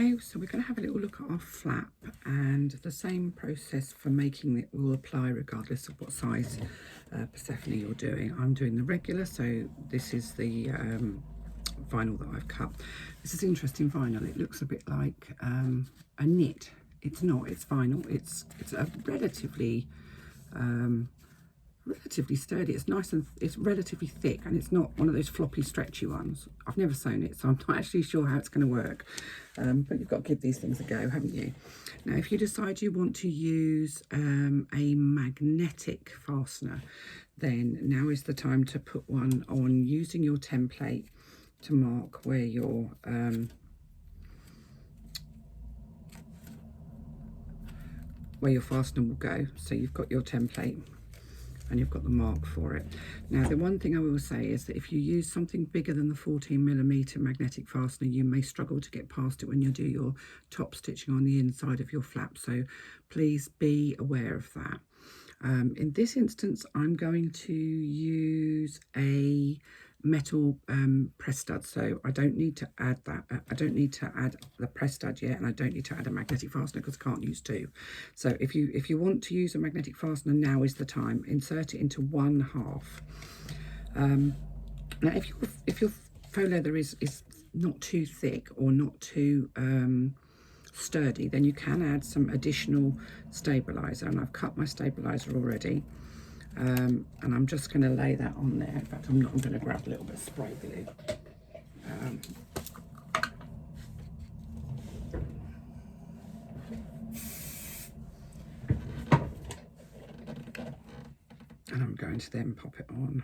Okay, so we're going to have a little look at our flap, and the same process for making it will apply regardless of what size Persephone you're doing. I'm doing the regular, so this is the vinyl that I've cut. This is interesting vinyl. It looks a bit like a knit. It's not, it's vinyl. It's a relatively sturdy. It's nice and it's relatively thick, and it's not one of those floppy stretchy ones. I've never sewn it, so I'm not actually sure how it's going to work, but you've got to give these things a go, haven't you? Now if you decide you want to use a magnetic fastener, then now is the time to put one on, using your template to mark where your fastener will go. So you've got your template and you've got the mark for it. Now the one thing I will say is that if you use something bigger than the 14mm magnetic fastener, you may struggle to get past it when you do your top stitching on the inside of your flap, so please be aware of that. In this instance I'm going to use a metal press stud, so I don't need to add that. I don't need to add the press stud yet, and I don't need to add a magnetic fastener because I can't use two. So if you want to use a magnetic fastener, now is the time. Insert it into 1/2. Now if your faux leather is not too thick or not too sturdy, then you can add some additional stabilizer, and I've cut my stabilizer already. And I'm just going to lay that on there. In fact, I'm going to grab a little bit of spray glue. And I'm going to then pop it on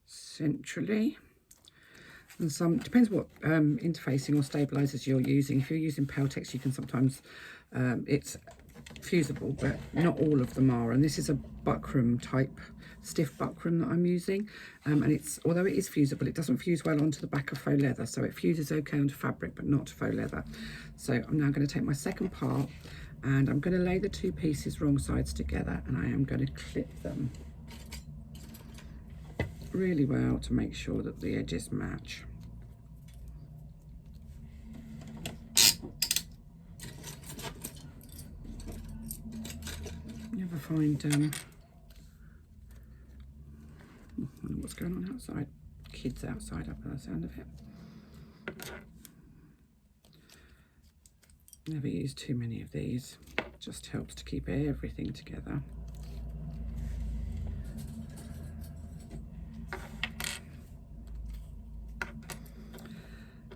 centrally. And some, depends what interfacing or stabilizers you're using. If you're using Peltex, you can sometimes, it's fusible, but not all of them are. And this is a buckram type, stiff buckram that I'm using, and it's, although it is fusible, it doesn't fuse well onto the back of faux leather, so it fuses okay onto fabric but not to faux leather. So I'm now going to take my second part and I'm going to lay the two pieces wrong sides together, and I am going to clip them really well to make sure that the edges match. Never find I don't know what's going on outside. Kids outside up by the sound of it. Never use too many of these. Just helps to keep everything together.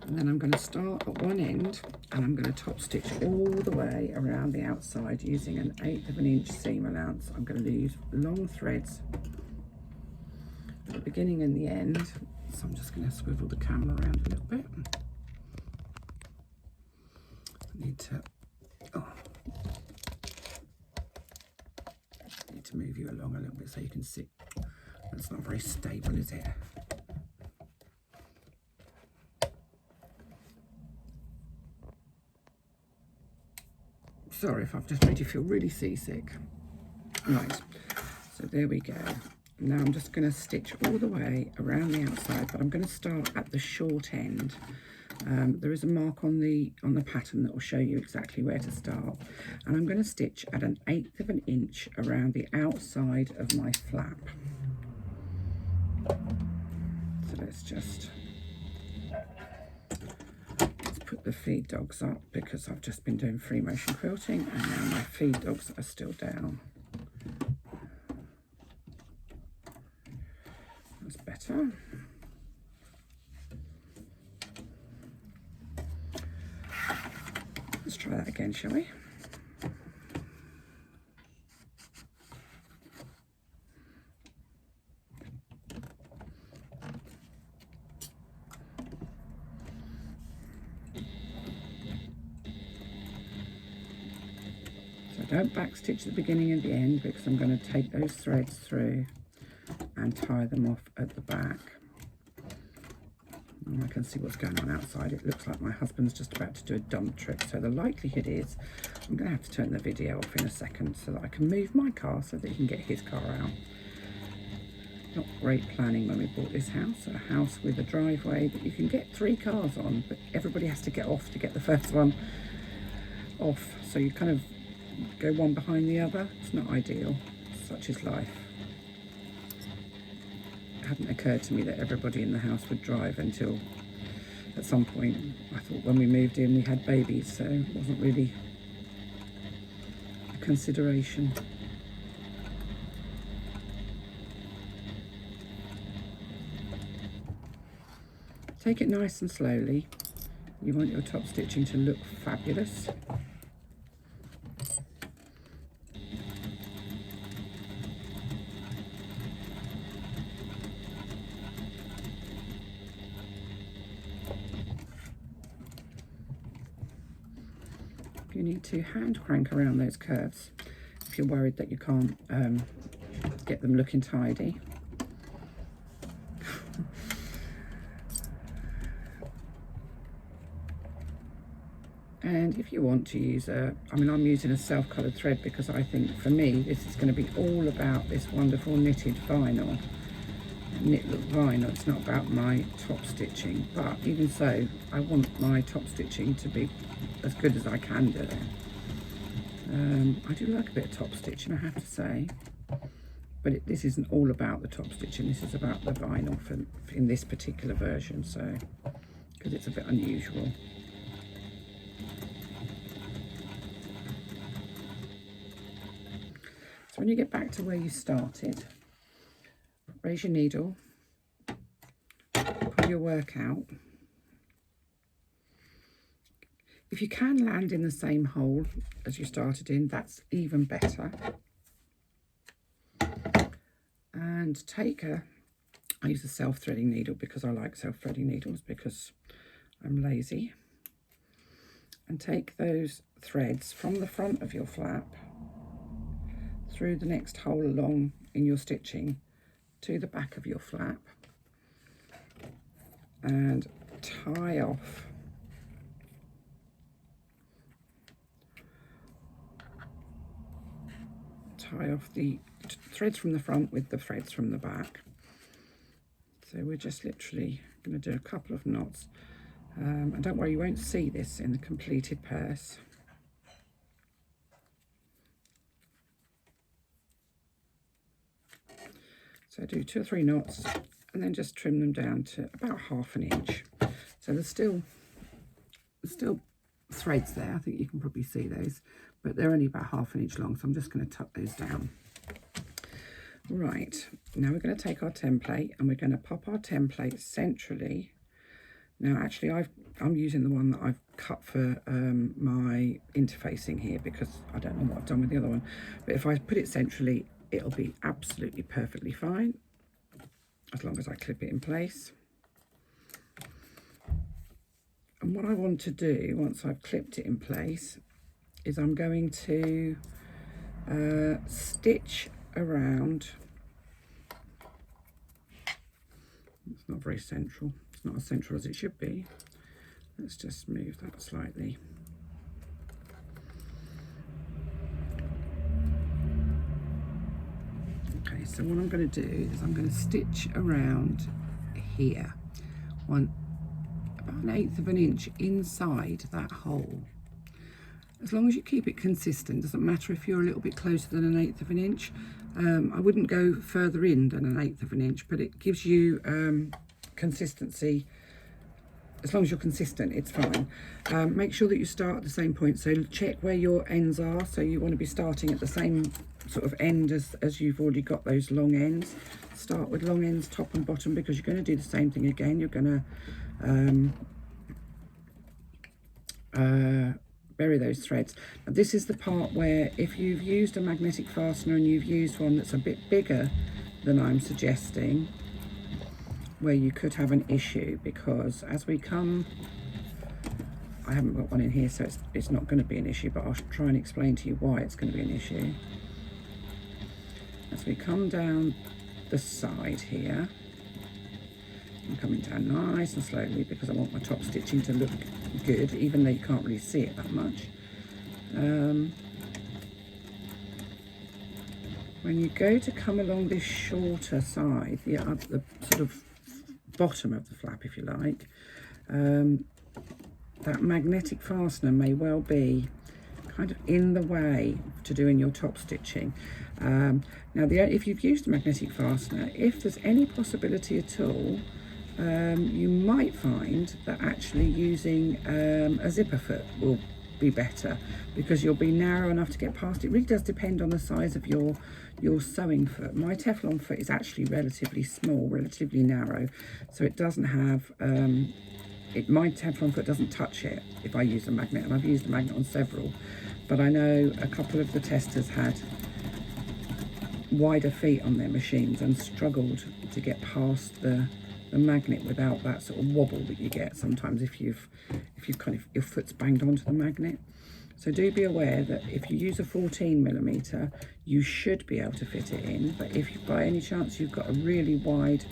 And then I'm going to start at one end and I'm going to top stitch all the way around the outside using an 1/8 of an inch seam allowance. I'm going to use long threads at the beginning and the end. So I'm just going to swivel the camera around a little bit. I need to move you along a little bit so you can see. That's not very stable, is it? Sorry if I've just made you feel really seasick. Right, so there we go. Now I'm just going to stitch all the way around the outside, but I'm going to start at the short end. There is a mark on the pattern that will show you exactly where to start, and I'm going to stitch at an 1/8 of an inch around the outside of my flap. So let's put the feed dogs up, because I've just been doing free motion quilting and now my feed dogs are still down. That's better. Let's try that again, shall we? So don't backstitch the beginning and the end, because I'm going to take those threads through and tie them off at the back. And I can see what's going on outside. It looks like my husband's just about to do a dump trick, so the likelihood is I'm going to have to turn the video off in a second so that I can move my car so that he can get his car out. Not great planning when we bought this house, a house with a driveway that you can get 3 cars on, but everybody has to get off to get the first one off. So you kind of go one behind the other. It's not ideal. Such is life. It hadn't occurred to me that everybody in the house would drive until at some point. I thought when we moved in we had babies, so it wasn't really a consideration. Take it nice and slowly. You want your top stitching to look fabulous. You need to hand crank around those curves if you're worried that you can't get them looking tidy. And if you want to use I'm using a self-coloured thread because I think for me this is going to be all about this wonderful knitted vinyl, knit look vinyl. It's not about my top stitching, but even so I want my top stitching to be as good as I can do it. I do like a bit of top stitching, I have to say, but this isn't all about the top stitching. This is about the vinyl in this particular version, so because it's a bit unusual. So when you get back to where you started, raise your needle, pull your work out. If you can land in the same hole as you started in, that's even better. And I use a self-threading needle because I like self-threading needles because I'm lazy. And take those threads from the front of your flap through the next hole along in your stitching to the back of your flap and tie off the threads from the front with the threads from the back. So we're just literally going to do a couple of knots, and don't worry, you won't see this in the completed purse. So do 2 or 3 knots and then just trim them down to about 1/2 inch. So there's still threads there. I think you can probably see those, but they're only about 1/2 inch long, so I'm just going to tuck those down. Right, now we're going to take our template and we're going to pop our template centrally. Now actually I'm using the one that I've cut for my interfacing here because I don't know what I've done with the other one, but if I put it centrally it'll be absolutely perfectly fine as long as I clip it in place. And what I want to do once I've clipped it in place is I'm going to stitch around. It's not very central. It's not as central as it should be. Let's just move that slightly. Okay, so what I'm going to do is I'm going to stitch around here, about 1/8 of an inch inside that hole. As long as you keep it consistent, doesn't matter if you're a little bit closer than 1/8 of an inch. I wouldn't go further in than 1/8 of an inch, but it gives you consistency. As long as you're consistent, it's fine. Make sure that you start at the same point, so check where your ends are. So you want to be starting at the same sort of end as you've already got those long ends. Start with long ends top and bottom because you're going to do the same thing again. You're going to bury those threads. Now this is the part where if you've used a magnetic fastener and you've used one that's a bit bigger than I'm suggesting, where you could have an issue, because as we come, I haven't got one in here, so it's not going to be an issue, but I'll try and explain to you why it's going to be an issue. As we come down the side here, I'm coming down nice and slowly because I want my top stitching to look good, even though you can't really see it that much. when you go to come along this shorter side, the sort of bottom of the flap, if you like, that magnetic fastener may well be kind of in the way to doing your top stitching. Now, if you've used a magnetic fastener, if there's any possibility at all, you might find that actually using a zipper foot will be better, because you'll be narrow enough to get past. It really does depend on the size of your sewing foot. My Teflon foot is actually relatively small, relatively narrow, so it doesn't have my Teflon foot doesn't touch it if I use a magnet, and I've used a magnet on several, but I know a couple of the testers had wider feet on their machines and struggled to get past the magnet without that sort of wobble that you get sometimes if you've kind of, your foot's banged onto the magnet. So do be aware that if you use a 14mm, you should be able to fit it in, but if by any chance you've got a really wide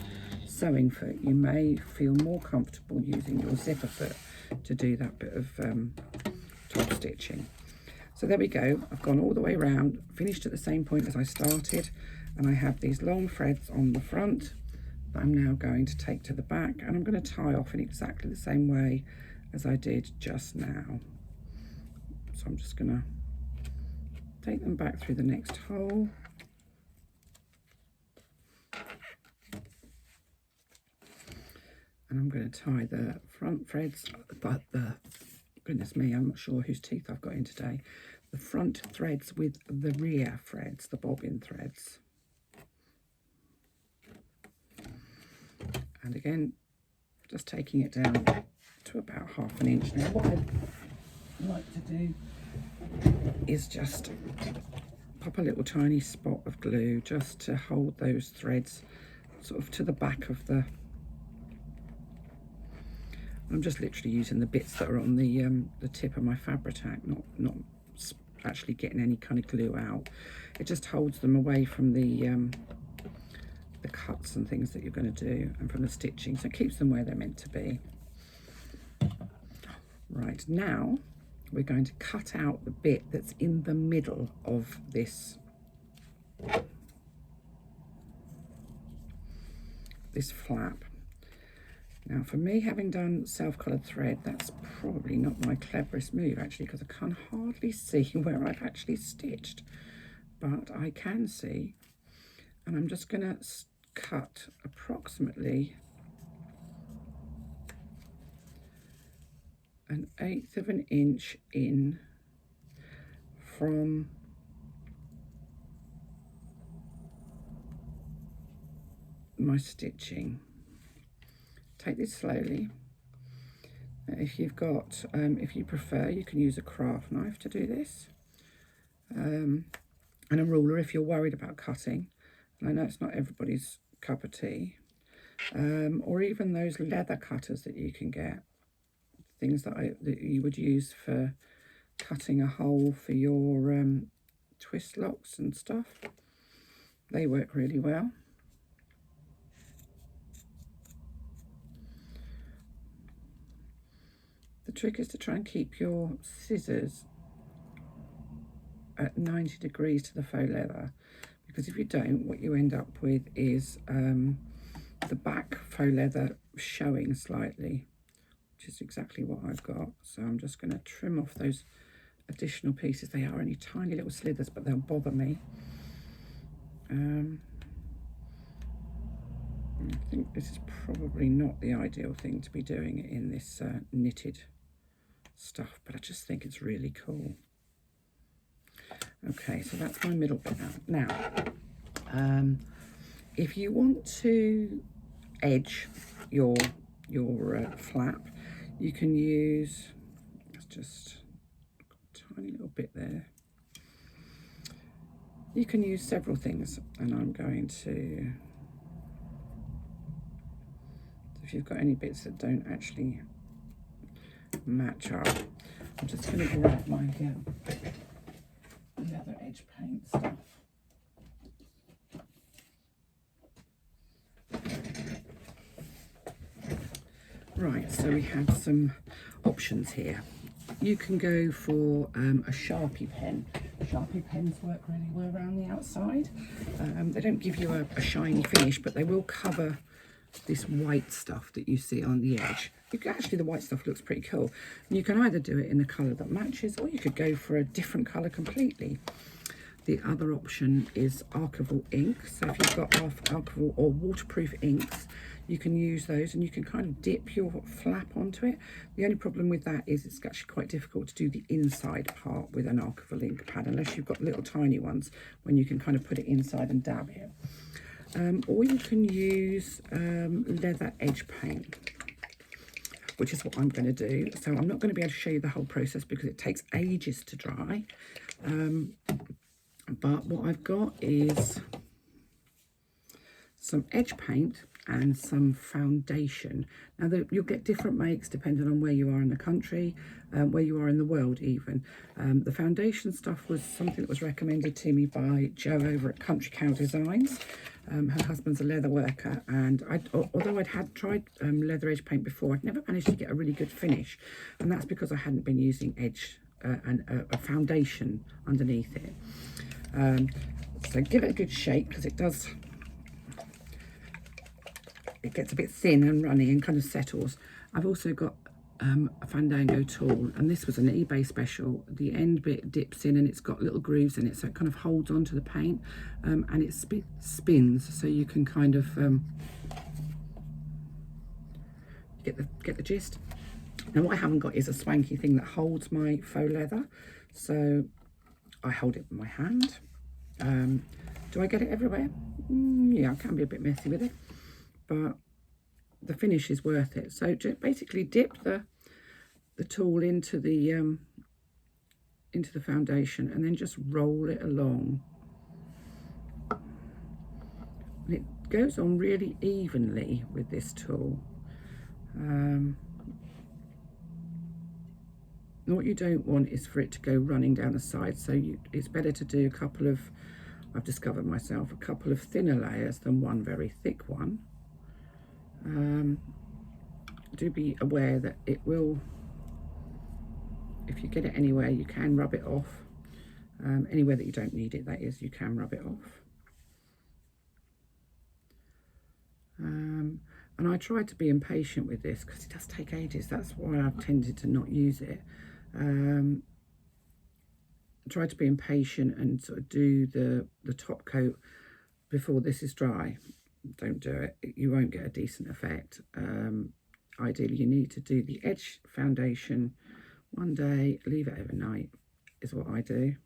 sewing foot, you may feel more comfortable using your zipper foot to do that bit of top stitching. So there we go, I've gone all the way around, finished at the same point as I started, and I have these long threads on the front that I'm now going to take to the back, and I'm going to tie off in exactly the same way as I did just now. So I'm just going to take them back through the next hole. And I'm going to tie the front threads, but goodness me, I'm not sure whose teeth I've got in today. The front threads with the rear threads, the bobbin threads. And again, just taking it down to about 1/2 inch. Now what I'd like to do is just pop a little tiny spot of glue just to hold those threads sort of to the back of the... I'm just literally using the bits that are on the tip of my Fabri-Tac, not actually getting any kind of glue out. It just holds them away from the cuts and things that you're going to do, and from the stitching, so it keeps them where they're meant to be. Right, now we're going to cut out the bit that's in the middle of this flap. Now for me, having done self-coloured thread, that's probably not my cleverest move actually, because I can hardly see where I've actually stitched, but I can see, and I'm just going to cut approximately 1/8 of an inch in from my stitching. Take this slowly. If you've got, if you prefer, you can use a craft knife to do this, and a ruler if you're worried about cutting. And I know it's not everybody's cup of tea, or even those leather cutters that you can get, things that you would use for cutting a hole for your twist locks and stuff. They work really well. The trick is to try and keep your scissors at 90 degrees to the faux leather, because if you don't, what you end up with is the back faux leather showing slightly, which is exactly what I've got. So I'm just going to trim off those additional pieces. They are only tiny little slithers, but they'll bother me. I think this is probably not the ideal thing to be doing in this knitted stuff, but I just think it's really cool. Okay, so that's my middle bit out. Now, if you want to edge your flap, you can use, it's just a tiny little bit there. You can use several things, and I'm going to, if you've got any bits that don't actually match up, I'm just going to grab my leather edge paint stuff. Right, so we have some options here. you can go for a Sharpie pen. Sharpie pens work really well around the outside. They don't give you a shiny finish, but they will cover this white stuff that you see on the edge. Actually, the white stuff looks pretty cool. And you can either do it in the colour that matches, or you could go for a different colour completely. The other option is archival ink. So if you've got archival or waterproof inks, you can use those and you can kind of dip your flap onto it. The only problem with that is it's actually quite difficult to do the inside part with an archival ink pad, unless you've got little tiny ones when you can kind of put it inside and dab it. Or you can use leather edge paint, which is what I'm going to do. So I'm not going to be able to show you the whole process because it takes ages to dry. But what I've got is some edge paint and some foundation. Now you'll get different makes depending on where you are in the country, where you are in the world even. The foundation stuff was something that was recommended to me by Jo over at Country Cow Designs. Her husband's a leather worker, and although I'd had tried leather edge paint before, I'd never managed to get a really good finish, and that's because I hadn't been using edge and a foundation underneath it. So give it a good shake, because it gets a bit thin and runny and kind of settles. I've also got a Fandango tool, and this was an eBay special. The end bit dips in and it's got little grooves in it, so it kind of holds onto the paint, and it spins, so you can kind of get the gist. Now what I haven't got is a swanky thing that holds my faux leather, so I hold it in my hand. Do I get it everywhere? Yeah, I can be a bit messy with it, but the finish is worth it. So just basically dip the tool into the foundation and then just roll it along. And it goes on really evenly with this tool. What you don't want is for it to go running down the side, so it's better to do a couple of, I've discovered myself, a couple of thinner layers than one very thick one. Do be aware that it will, if you get it anywhere, you can rub it off. Anywhere that you don't need it, that is, you can rub it off. And I try to be impatient with this because it does take ages. That's why I've tended to not use it. Try to be impatient and sort of do the top coat before this is dry. Don't do it, you won't get a decent effect. Ideally you need to do the edge foundation one day, leave it overnight is what I do.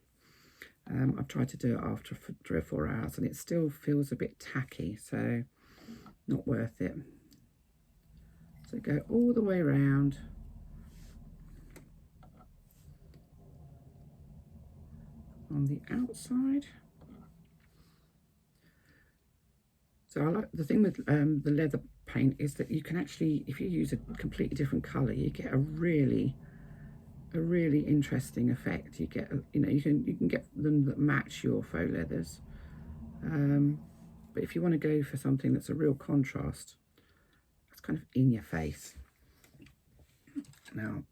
I've tried to do it after 3 or 4 hours and it still feels a bit tacky, so not worth it. So go all the way around. On the outside. So I like the thing with the leather paint is that you can actually, if you use a completely different colour, you get a really interesting effect. You get, you know, you can get them that match your faux leathers. But if you want to go for something that's a real contrast, that's kind of in your face. Now,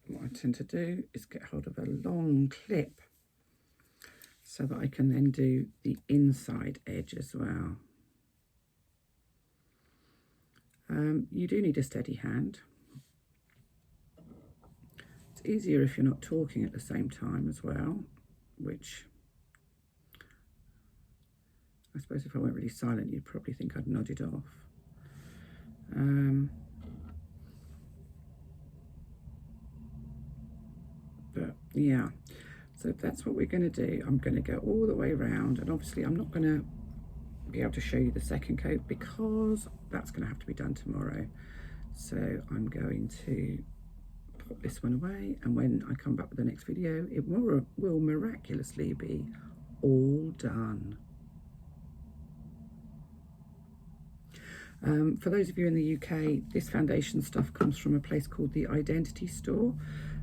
what I tend to do is get hold of a long clip so that I can then do the inside edge as well. You do need a steady hand. It's easier if you're not talking at the same time as well, which I suppose if I went really silent, you'd probably think I'd nodded off. But yeah, so that's what we're going to do. I'm going to go all the way around, and obviously I'm not going to be able to show you the second coat because that's going to have to be done tomorrow. So I'm going to pop this one away, and when I come back with the next video, it will miraculously be all done. For those of you in the UK, this foundation stuff comes from a place called the Identity Store.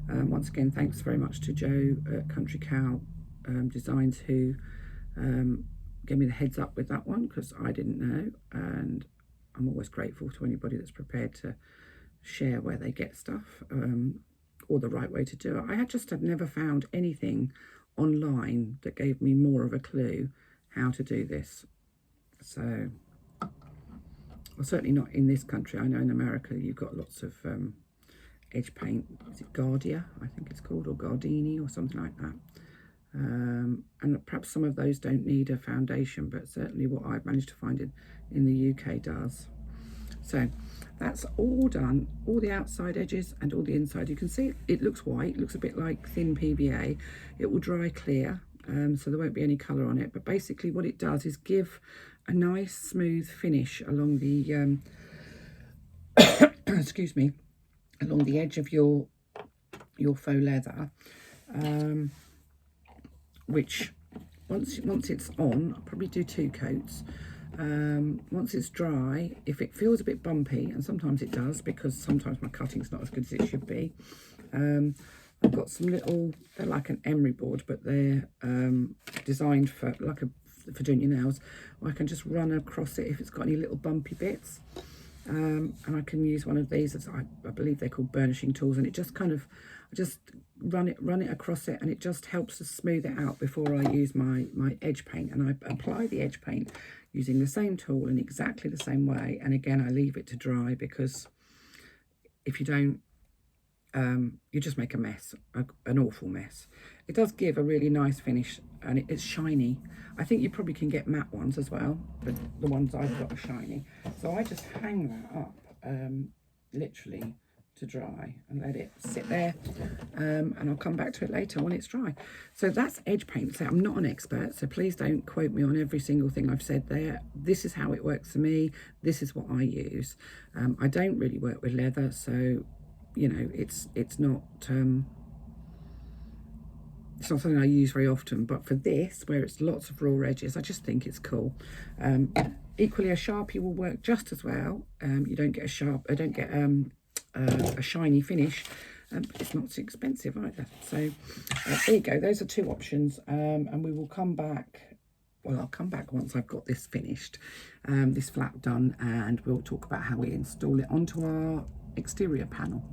Once again, thanks very much to Jo at Country Cow Designs, who gave me the heads up with that one because I didn't know, and I'm always grateful to anybody that's prepared to share where they get stuff, or the right way to do it. I just had never found anything online that gave me more of a clue how to do this. So, well, certainly not in this country. I know in America you've got lots of edge paint. Is it Guardia, I think it's called, or Gardini or something like that. And perhaps some of those don't need a foundation, but certainly what I've managed to find in the UK does. So that's all done, all the outside edges and all the inside. You can see it looks white, it looks a bit like thin PVA. It will dry clear, so there won't be any colour on it. But basically what it does is give a nice smooth finish along the, excuse me, along the edge of your faux leather, which once it's on, I'll probably do 2 coats. Once it's dry, if it feels a bit bumpy, and sometimes it does because sometimes my cutting's not as good as it should be, I've got some little, they're like an emery board, but they're designed for doing your nails. I can just run across it if it's got any little bumpy bits, and I can use one of these, as I believe they're called burnishing tools, and it just kind of, I just run it across it, and it just helps to smooth it out before I use my edge paint. And I apply the edge paint using the same tool in exactly the same way, and again I leave it to dry, because if you don't, you just make a mess, an awful mess. It does give a really nice finish, and it's shiny. I think you probably can get matte ones as well, but the ones I've got are shiny. So I just hang that up, literally to dry, and let it sit there, and I'll come back to it later when it's dry. So that's edge paint. So I'm not an expert, so please don't quote me on every single thing I've said there. This is how it works for me. This is what I use. I don't really work with leather, so you know, it's not something I use very often, but for this, where it's lots of raw edges, I just think it's cool. Equally, a Sharpie will work just as well. You don't get a shiny finish, but it's not too expensive either. So there you go. Those are 2 options, and we will come back. Well, I'll come back once I've got this finished, this flap done, and we'll talk about how we install it onto our exterior panel.